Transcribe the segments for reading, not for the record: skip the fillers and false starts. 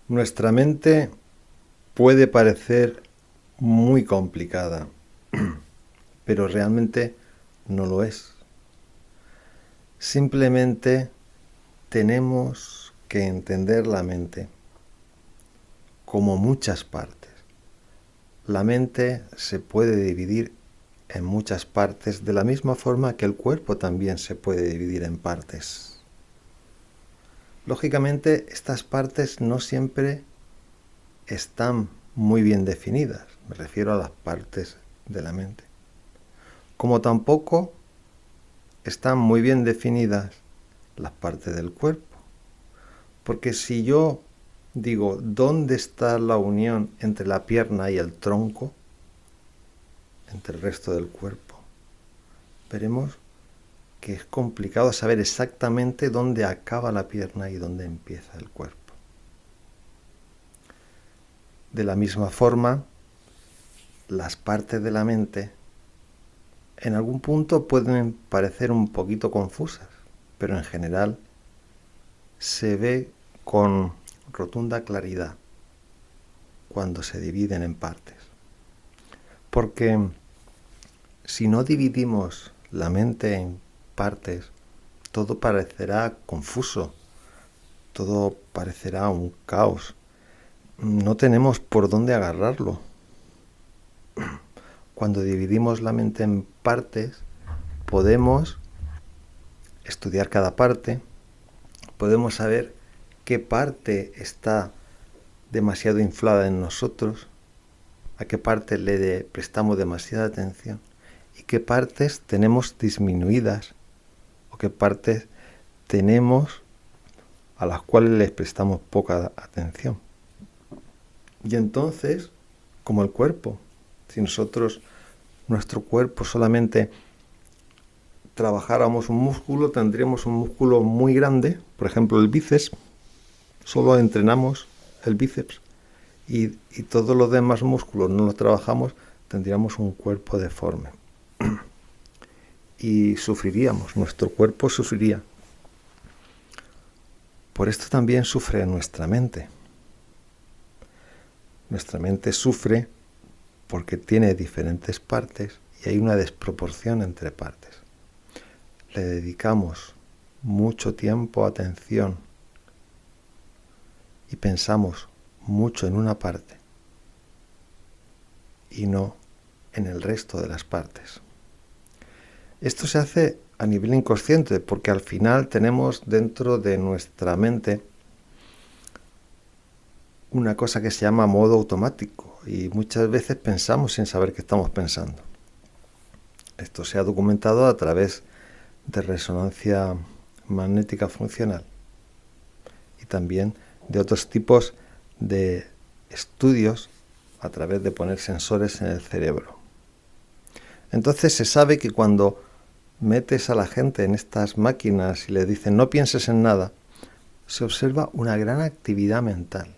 Nuestra mente puede parecer muy complicada, pero realmente no lo es. Simplemente tenemos que entender la mente como muchas partes. La mente se puede dividir en muchas partes de la misma forma que el cuerpo también se puede dividir en partes. Lógicamente, estas partes no siempre están muy bien definidas. Me refiero a las partes de la mente. Como tampoco están muy bien definidas las partes del cuerpo. Porque si yo digo, ¿dónde está la unión entre la pierna y el tronco? Entre el resto del cuerpo. Veremos que es complicado saber exactamente dónde acaba la pierna y dónde empieza el cuerpo. De la misma forma, las partes de la mente en algún punto pueden parecer un poquito confusas, pero en general se ve con rotunda claridad cuando se dividen en partes. Porque si no dividimos la mente en partes, todo parecerá confuso, todo parecerá un caos. No tenemos por dónde agarrarlo. Cuando dividimos la mente en partes, podemos estudiar cada parte, podemos saber qué parte está demasiado inflada en nosotros, a qué parte le prestamos demasiada atención y qué partes tenemos disminuidas o qué partes tenemos a las cuales les prestamos poca atención. Y entonces, como el cuerpo, si nuestro cuerpo solamente trabajáramos un músculo, tendríamos un músculo muy grande, por ejemplo el bíceps, solo entrenamos el bíceps y todos los demás músculos no los trabajamos, tendríamos un cuerpo deforme. Y sufriríamos, nuestro cuerpo sufriría. Por esto también sufre nuestra mente. Nuestra mente sufre porque tiene diferentes partes y hay una desproporción entre partes. Le dedicamos mucho tiempo, atención y pensamos mucho en una parte y no en el resto de las partes. Esto se hace a nivel inconsciente porque al final tenemos dentro de nuestra mente una cosa que se llama modo automático y muchas veces pensamos sin saber qué estamos pensando. Esto se ha documentado a través de resonancia magnética funcional y también de otros tipos de estudios a través de poner sensores en el cerebro. Entonces se sabe que cuando metes a la gente en estas máquinas y le dicen no pienses en nada, se observa una gran actividad mental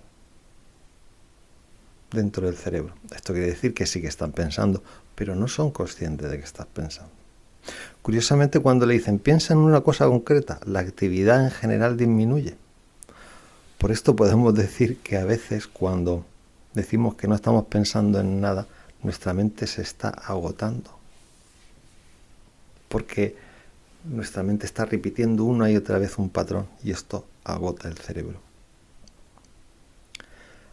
dentro del cerebro. Esto quiere decir que sí que están pensando, pero no son conscientes de que estás pensando. Curiosamente, cuando le dicen piensa en una cosa concreta, la actividad en general disminuye. Por esto podemos decir que a veces cuando decimos que no estamos pensando en nada, nuestra mente se está agotando. Porque nuestra mente está repitiendo una y otra vez un patrón y esto agota el cerebro.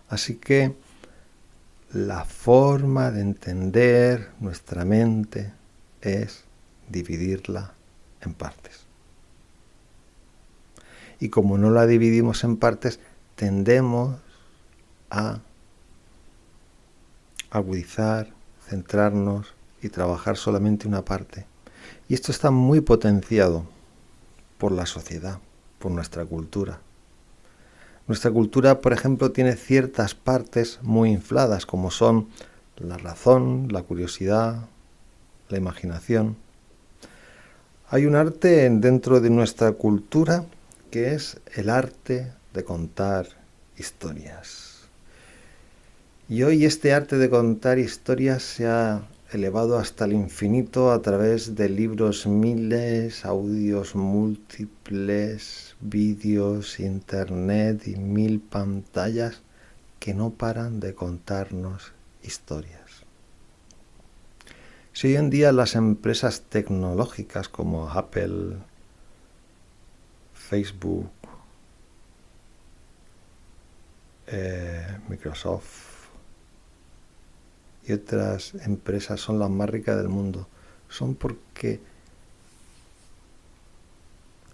Así que la forma de entender nuestra mente es dividirla en partes. Y como no la dividimos en partes, tendemos a agudizar, centrarnos y trabajar solamente una parte. Y esto está muy potenciado por la sociedad, por nuestra cultura. Nuestra cultura, por ejemplo, tiene ciertas partes muy infladas, como son la razón, la curiosidad, la imaginación. Hay un arte dentro de nuestra cultura que es el arte de contar historias. Y hoy este arte de contar historias se ha elevado hasta el infinito a través de libros miles, audios múltiples, vídeos, internet y 1000 pantallas que no paran de contarnos historias. Si hoy en día las empresas tecnológicas como Apple, Facebook, Microsoft y otras empresas son las más ricas del mundo, son porque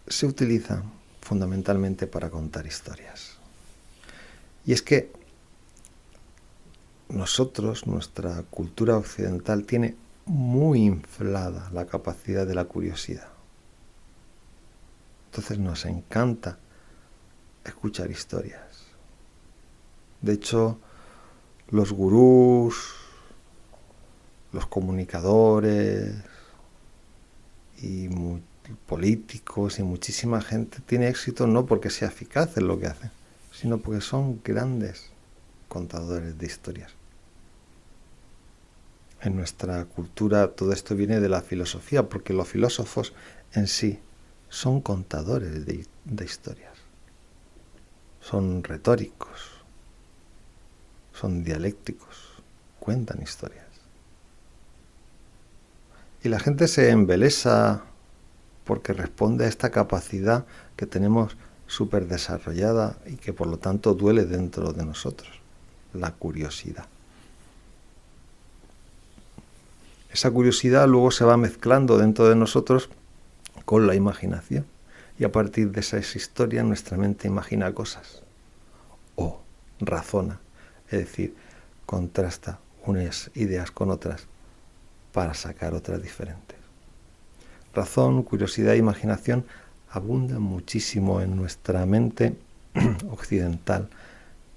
se utilizan fundamentalmente para contar historias. Y es que nuestra cultura occidental tiene muy inflada la capacidad de la curiosidad. Entonces nos encanta escuchar historias. De hecho, los gurús, los comunicadores y políticos y muchísima gente tiene éxito no porque sea eficaz en lo que hacen, sino porque son grandes contadores de historias. En nuestra cultura todo esto viene de la filosofía, porque los filósofos en sí son contadores de historias. Son retóricos, son dialécticos, cuentan historias. Y la gente se embelesa porque responde a esta capacidad que tenemos súper desarrollada y que por lo tanto duele dentro de nosotros, la curiosidad. Esa curiosidad luego se va mezclando dentro de nosotros con la imaginación y a partir de esas historias nuestra mente imagina cosas o razona, es decir, contrasta unas ideas con otras para sacar otras diferentes. Razón, curiosidad e imaginación abundan muchísimo en nuestra mente occidental,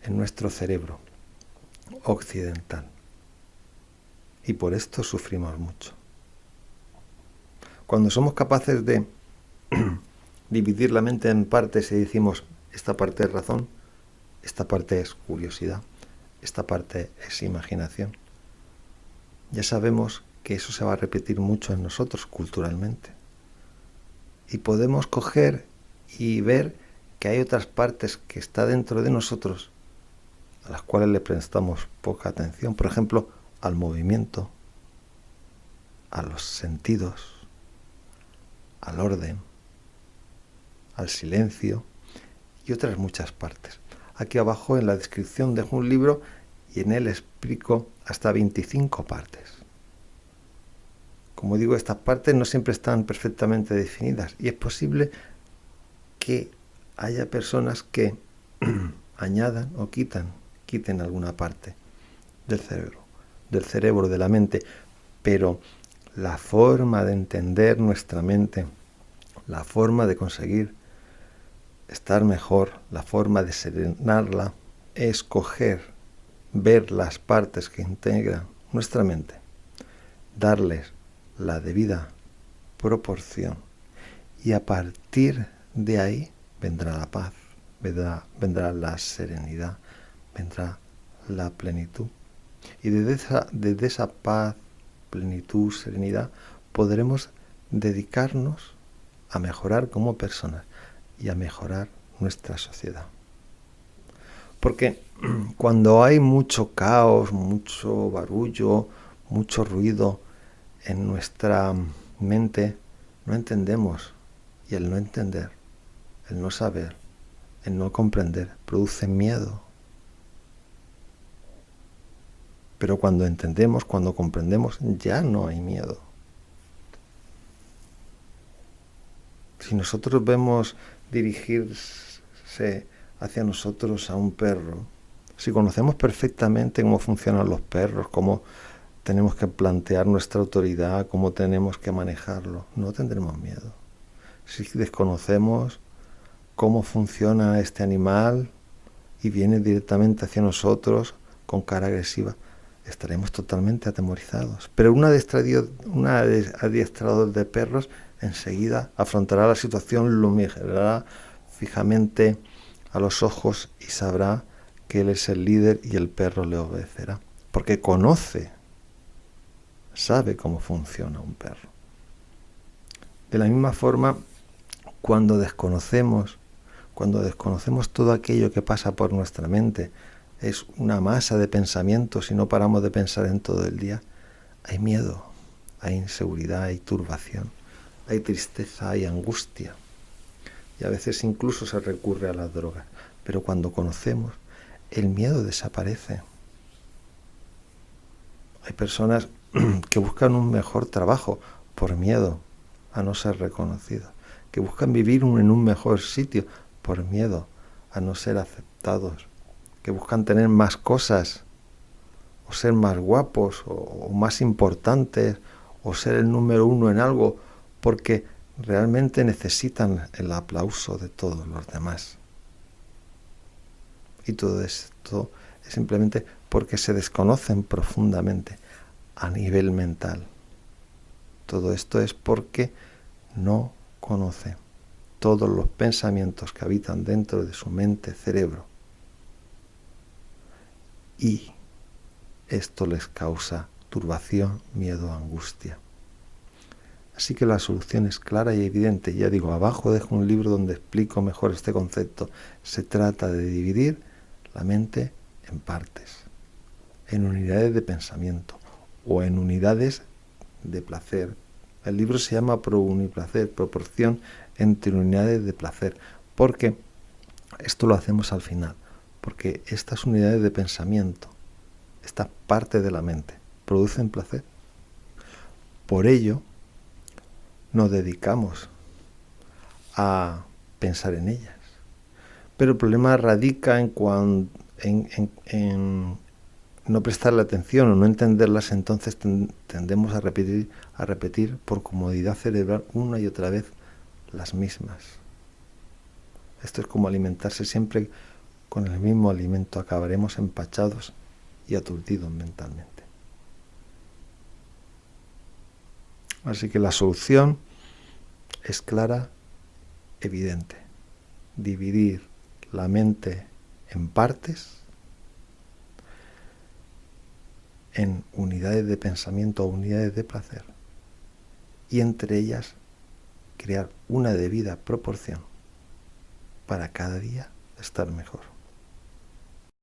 en nuestro cerebro occidental. Y por esto sufrimos mucho. Cuando somos capaces de dividir la mente en partes y decimos, esta parte es razón, esta parte es curiosidad, esta parte es imaginación, ya sabemos que eso se va a repetir mucho en nosotros culturalmente. Y podemos coger y ver que hay otras partes que está dentro de nosotros a las cuales le prestamos poca atención. Por ejemplo, al movimiento, a los sentidos, al orden, al silencio y otras muchas partes. Aquí abajo en la descripción dejo un libro y en él explico hasta 25 partes. Como digo, estas partes no siempre están perfectamente definidas y es posible que haya personas que añadan o quiten alguna parte del cerebro, de la mente, pero la forma de entender nuestra mente, la forma de conseguir estar mejor, la forma de serenarla, es ver las partes que integran nuestra mente, darles la debida proporción y a partir de ahí vendrá la paz, vendrá la serenidad, vendrá la plenitud. Y desde esa paz, plenitud, serenidad, podremos dedicarnos a mejorar como personas y a mejorar nuestra sociedad. Porque cuando hay mucho caos, mucho barullo, mucho ruido en nuestra mente, no entendemos. Y el no entender, el no saber, el no comprender, produce miedo. Pero cuando entendemos, cuando comprendemos, ya no hay miedo. Si nosotros vemos dirigirse hacia nosotros a un perro, si conocemos perfectamente cómo funcionan los perros, cómo tenemos que plantear nuestra autoridad, cómo tenemos que manejarlo, no tendremos miedo. Si desconocemos cómo funciona este animal y viene directamente hacia nosotros con cara agresiva, estaremos totalmente atemorizados. Pero un adiestrador de perros enseguida afrontará la situación, lo mirará fijamente a los ojos y sabrá que él es el líder y el perro le obedecerá. Porque sabe cómo funciona un perro. De la misma forma, cuando desconocemos todo aquello que pasa por nuestra mente, es una masa de pensamientos y no paramos de pensar en todo el día, hay miedo, hay inseguridad, hay turbación, hay tristeza, hay angustia. Y a veces incluso se recurre a las drogas. Pero cuando conocemos, el miedo desaparece. Hay personas que buscan un mejor trabajo por miedo a no ser reconocidos, que buscan vivir en un mejor sitio por miedo a no ser aceptados, que buscan tener más cosas, o ser más guapos, o más importantes, o ser el número uno en algo, porque realmente necesitan el aplauso de todos los demás. Y todo esto es simplemente porque se desconocen profundamente a nivel mental. Todo esto es porque no conocen todos los pensamientos que habitan dentro de su mente, cerebro. Y esto les causa turbación, miedo, angustia. Así que la solución es clara y evidente. Ya digo, abajo dejo un libro donde explico mejor este concepto. Se trata de dividir la mente en partes, en unidades de pensamiento o en unidades de placer. El libro se llama Pro-Uniplacer, proporción entre unidades de placer, porque esto lo hacemos al final, porque estas unidades de pensamiento, esta parte de la mente, producen placer. Por ello, nos dedicamos a pensar en ellas. Pero el problema radica en no prestarle atención o no entenderlas, entonces tendemos a repetir por comodidad cerebral una y otra vez las mismas. Esto es como alimentarse siempre con el mismo alimento, acabaremos empachados y aturdidos mentalmente. Así que la solución es clara, evidente. Dividir la mente en partes, en unidades de pensamiento o unidades de placer, y entre ellas crear una debida proporción para cada día estar mejor.